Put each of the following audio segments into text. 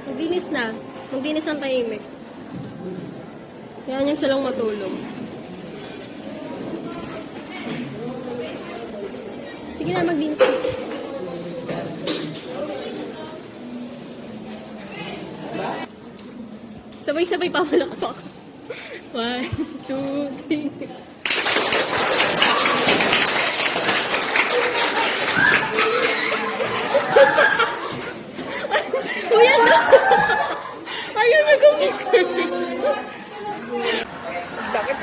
Maglinis na. Maglinis ang tahimik. Kaya niya silang matulog. Sige na, maglinis. Sabay-sabay pa wala ka. 1, 2, 3. Uy, ano? Ayaw na gumising. Bakit?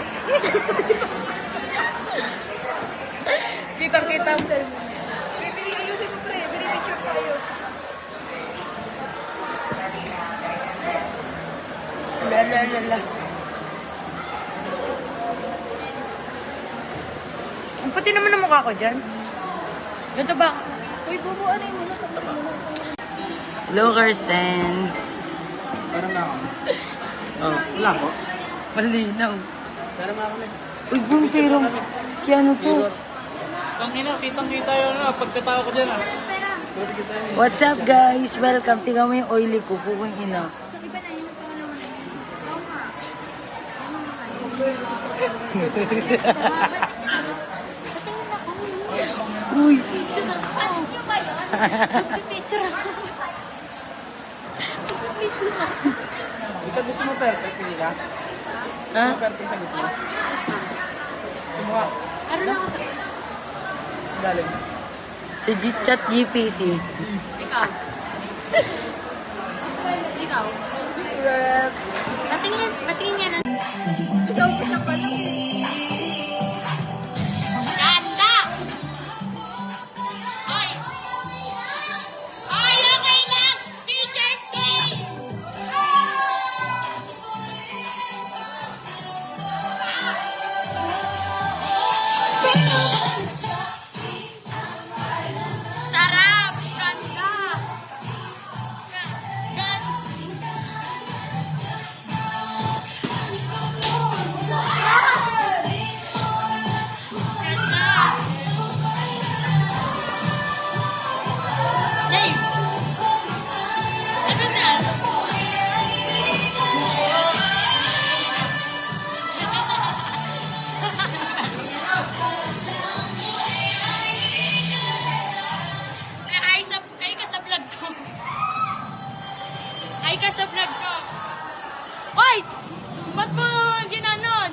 Kitang-kita mo. Bibili ayusin mo, pre. Bili picture ko ayun. Lala. Ang puti naman ang mukha ko dyan. Ganito ba? Uy, bubuan na yun. Hello, Kirsten. Parang na ako. Oh, Wala ko. malinaw. Parang na ako na. Uy, boom, pero kaya ano to? Kitang-kita yun na. Pagkatao ko dyan ah. What's up, guys? Welcome. Tingnan mo yung oily ko. Pukong ina. Uy. Ikaw gusto mo perfect, hindi ka? Ha? Gusto mo perfect sa gitna? Sumuha. Ano na ako sa... Galing. Si Chat GPT. Ikaw. Sige, ikaw. Secret! Patingin yan. Gusto ko sa pala. Ganda! Ay! Ay, okay lang! Teacher's Day! Sarap! Ganda! Dave! Ano na? Ay ka sa vlog ko. Ay ka sa vlog ko. Hoy! Ba't mo ginanon?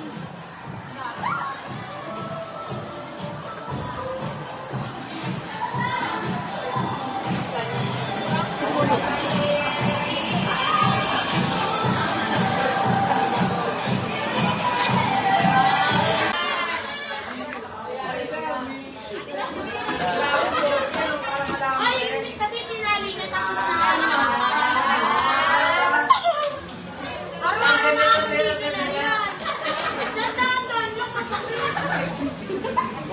Ay, hindi kasi tinalingan ako na.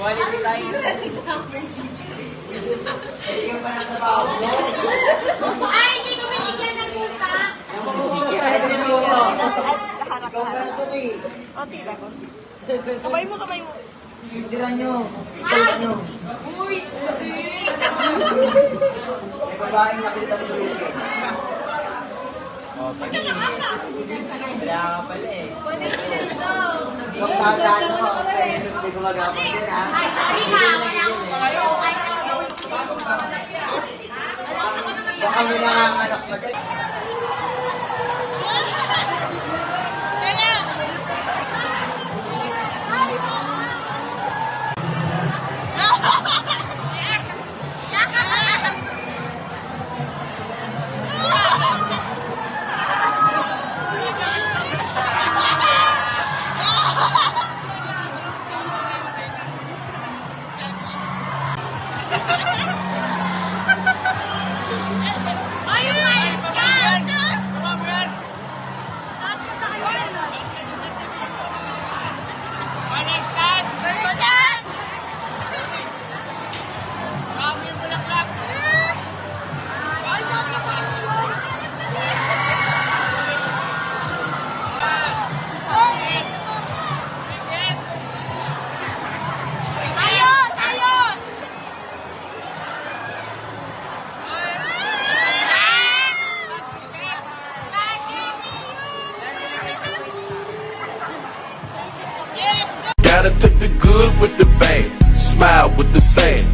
Quality time. Ay, hindi ko binigyan ng musa. Konti lang, konti. Kamay mo. Tira nyo. Tira nyo. Uy! May babaeng nakita mo sa weekend. Wala ka pala eh. Yung tandaan mo, hindi gumagapon din ha. Ay, sorry ha. Wala akong kayo. Baka may nanganganak pa dyan. Ay, umayos ka! gotta take the good with the bad. Smile with the sad.